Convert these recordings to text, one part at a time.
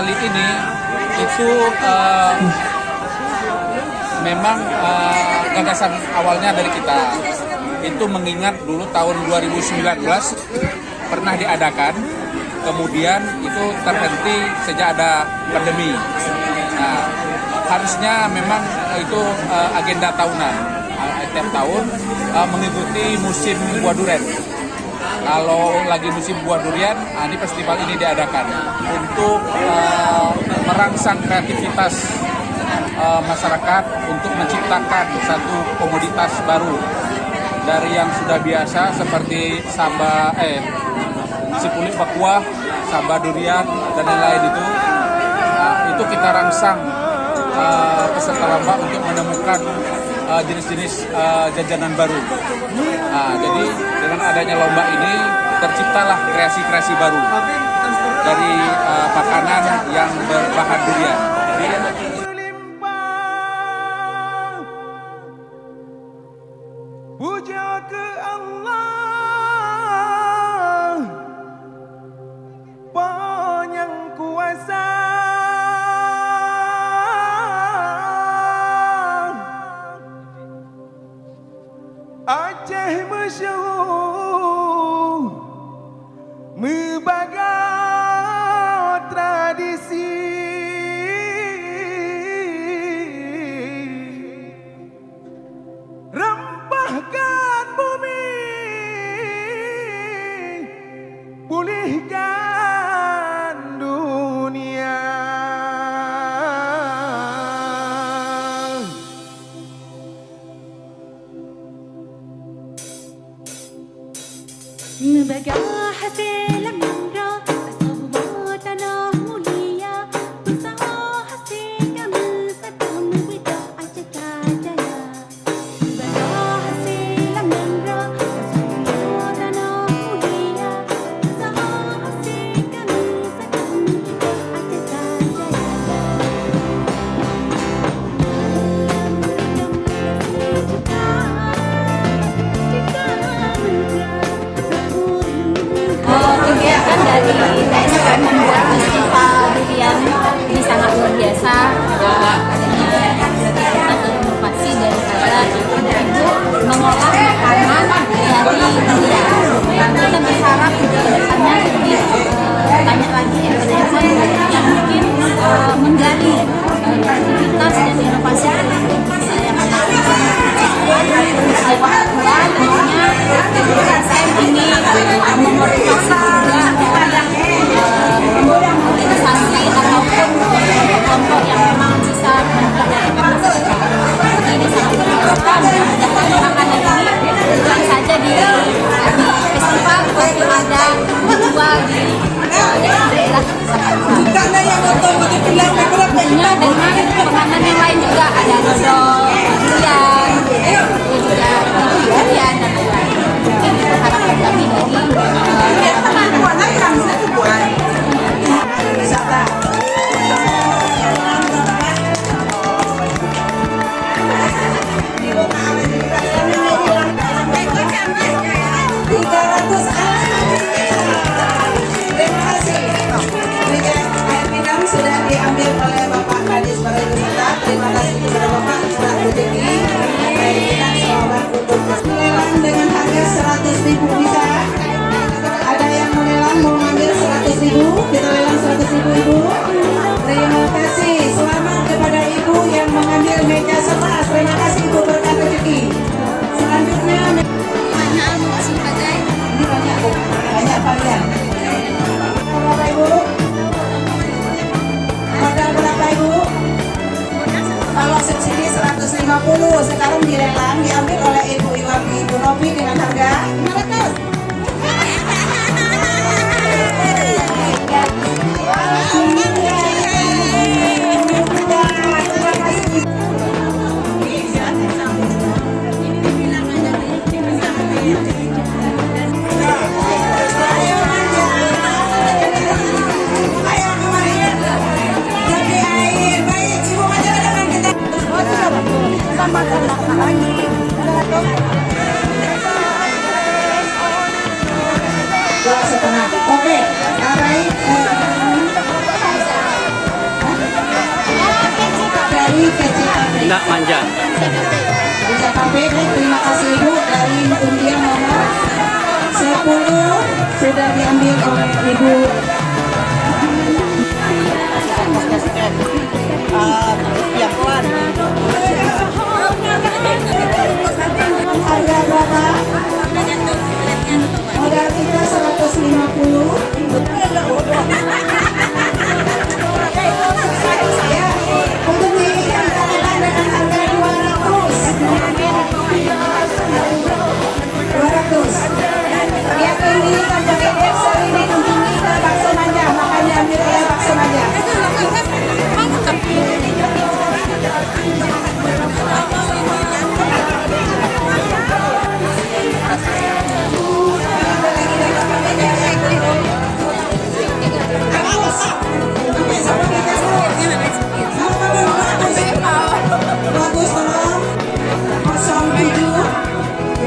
kali ini itu memang gagasan awalnya dari kita itu mengingat dulu tahun 2019 pernah diadakan, kemudian itu terhenti sejak ada pandemi. Nah, harusnya memang itu agenda tahunan, tiap tahun mengikuti musim buah durian. Kalau lagi musim buah durian, ini festival ini diadakan untuk merangsang kreativitas masyarakat untuk menciptakan satu komoditas baru dari yang sudah biasa seperti sipulik pakuah, saba durian dan lain-lain itu. Itu kita rangsang peserta lomba untuk menemukan jenis-jenis jajanan baru. Jadi dengan adanya lomba ini terciptalah kreasi-kreasi baru dari makanan yang berbahan durian. Puja ke Allah Penyang kuasa, Aceh masyhur membagai tradisi, rempahkan bumi, pulihkan dunia. Membaga hasil lamira, asal tanah mulia, usaha hasil kami satu muda Aceh jaya. Membaga hasil lamira, asal tanah mulia, usaha hasil kami satu muda Kegiatan dari TSM membuat festival durian ini sangat luar biasa. Adanya satu inovasi daripada ibu mengolah makanan dari durian. Kita berharap di depannya lebih banyak lagi influencer yang mungkin menggali kreativitas dan inovasi dari Indonesia yang tentunya TSM ini memotivasi juga organisasi ataupun kelompok yang memang bisa memperdayakan masyarakat. Ini sangat berharap mudah-mudahan makanan ini bukan saja di festival, tapi ada dijual di daerah-daerah tentunya dengan penganan yang lain juga, ada dodol durian, juga durian dan lain-lain. Mungkin itu harapan kami dari sudah diambil oleh Bapak Kadis Pariwisata. Terima kasih kepada Bapak Surat Rezeki. Lelang dengan harga 100.000 bisa. Ada yang melelang mau ngambil 100.000, kita lelang 100.000 Ibu. Terima kasih. Selamat kepada Ibu yang mengambil meja sebelas. Terima kasih Ibu berkat rezeki. Selanjutnya banyak makasih Pak. ini banyak Bu, banyak varian. Berapa Ibu? Modal berapa Ibu? Kalau subsidi 150, sekarang dilelang diambil oleh Ibu Iwapi Ibu Novi dengan harga 500. Tindak Manja. Bisa KB, terima kasih Ibu dari undian nomor 10 sudah diambil oleh Ibu. Harga berapa? Modal kita 150. Ya, untuk diikat dengan harga 200. Yang ini kan pakai Excel ini kunjungi ke Bakso Manja, makanya ambil oleh Bakso Manja. Bagus tolong 07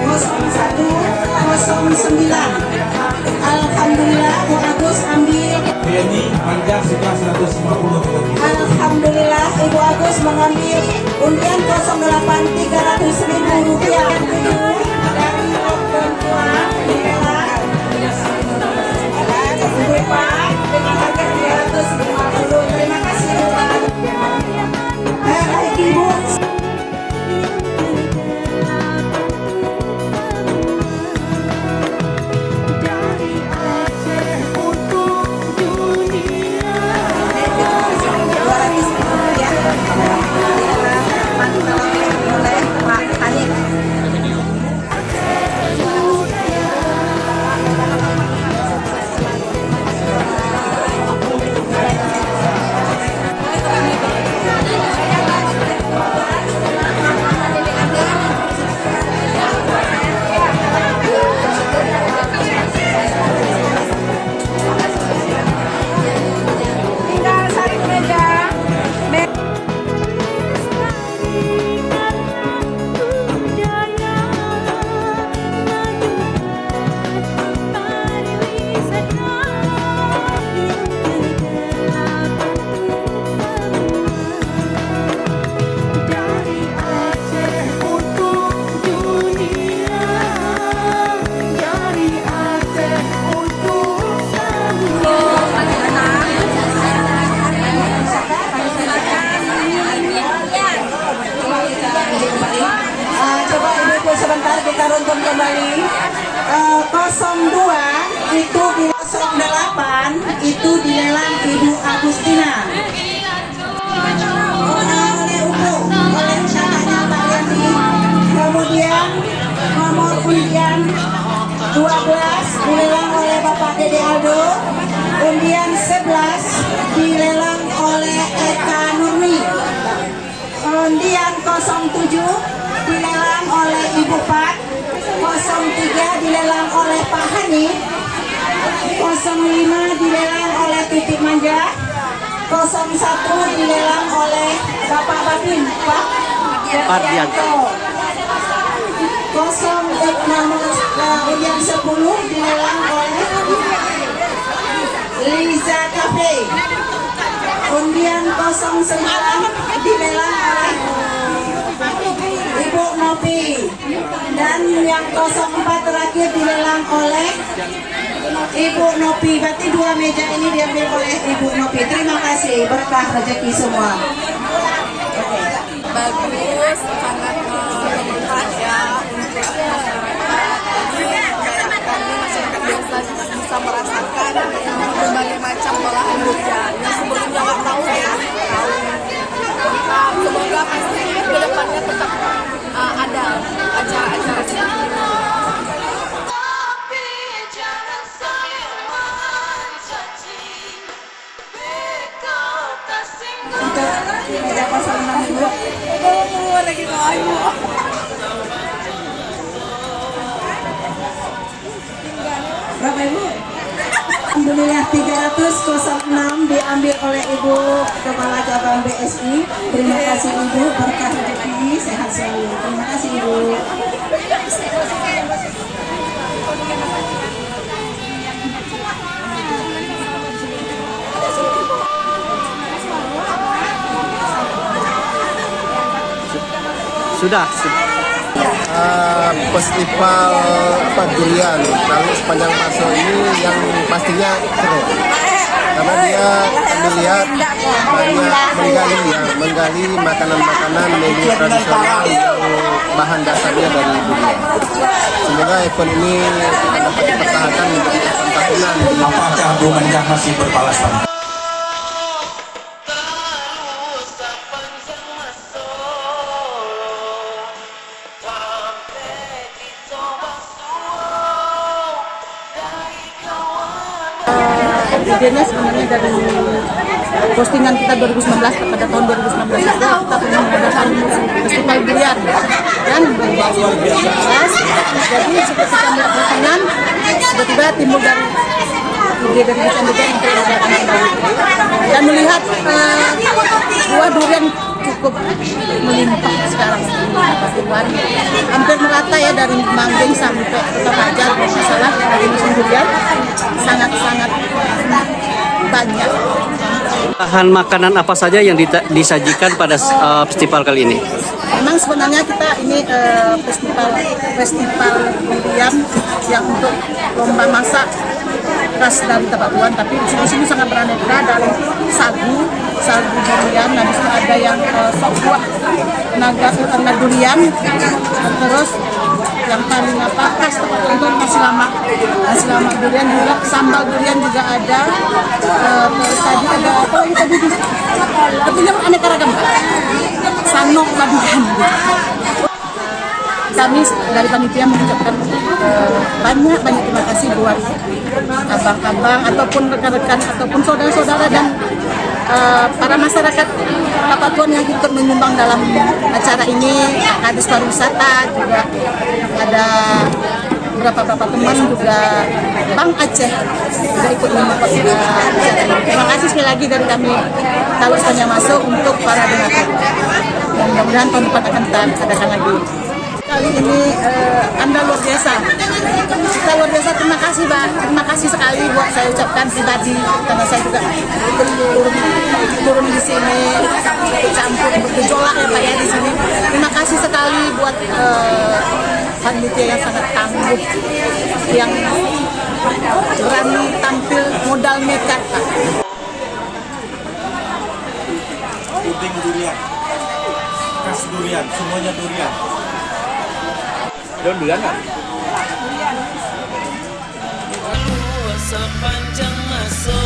01 09. Alhamdulillah Bu Agus ambil. BNI Manja sudah 150. Alhamdulillah Ibu Agus mengambil undian 08 300.000 rupiah dari perempuan Ibu Pak dengan harga 350. Terima kasih Bu. Baik Ibu. Coba Ibu sebentar kita runtun kembali. 02 itu di 08 itu dilelang Ibu Agustina. Oleh Upu, oleh kakaknya Pak Yanti. Kemudian nomor undian 12 dilelang oleh Bapak Dede Aldo. Undian 11 dilelang oleh Eka Nurmi. Undian 07 dilelang oleh Ibu Pat. 03 dilelang oleh Pak Hani. 05 dilelang oleh Titik Manja. 01 dilelang oleh Bapak Babin Pak Pardianto. 0 undian 10 dilelang oleh Liza Cafe. Undian 09 dilelang oleh Ibu Nopi. Dan yang 04 terakhir dilelang oleh Ibu Nopi. Berarti 2 meja ini diambil oleh Ibu Nopi. Terima kasih, berkah rezeki semua. Oke. Bagus, sangat bermanfaat ya untuk masyarakat. Jadi kami masyarakat biasa bisa merasakan berbagai macam olahan durian yang sebelumnya nggak tahu ya. Semoga pasti kedepannya tetap ada acara-acara seperti ini. Meja 06 dulu. Lagi ngayu. Berapa Ibu? Alhamdulillah 306 diambil oleh Ibu Kepala Cabang BSI. Terima kasih Ibu, berkah rezeki, sehat selalu. Terima kasih Ibu. Sudah. Festival durian kalau sepanjang masa ini yang pastinya seru karena dia melihat banyak menggali makanan-makanan menu tradisional yang bahan dasarnya dari durian. Semoga event ini dapat dipertahankan menjadi event tahunan. Apakah Bu Manjah masih berpalasan? Idenya sebenarnya dari postingan kita 2019 pada tahun 2019 itu kita pernah mengadakan festival durian dan berbau keras. Jadi seperti kita melihat postingan tiba-tiba timbul dari ide dari desain durian untuk mengadakan kembali dan melihat buah durian cukup melimpah sekarang Tuhan, hampir merata ya dari Manggeng sampai Kota Fajar kalau nggak salah dari musim durian sangat-sangat banyak. Bahan makanan apa saja yang disajikan pada festival kali ini? Memang sebenarnya kita ini festival durian yang untuk lomba masak khas dari Tabakuan, tapi di sini sangat beraneka dari sagu durian, nah bisa ada yang sop buah naga durian, terus yang paling khas Tabakuan nasi lemak durian juga, sambal durian juga ada, terus tadi ada apa lagi tadi? Tentunya aneka ragam, sanok durian. Kami dari panitia mengucapkan banyak terima kasih buat abang-abang ataupun rekan-rekan ataupun saudara-saudara dan para masyarakat Tabakuan yang ikut menyumbang dalam acara ini. Kadis pariwisata juga ada beberapa teman juga Bang Aceh juga ikut menyumbang acara ini. Terima kasih sekali lagi dari kami kalau sepanjang masuk untuk para donatur. Mudah-mudahan tahun depan akan kita adakan lagi. Kali ini Anda luar biasa. Kita luar biasa, terima kasih Pak. Terima kasih sekali buat saya ucapkan pribadi karena saya juga turun di sini, ikut campur bergejolak ya Pak ya di sini. Terima kasih sekali buat panitia yang sangat tangguh, yang berani tampil modal nekat Pak. Puding durian, khas durian, semuanya durian. Durian kan? Sepanjang masa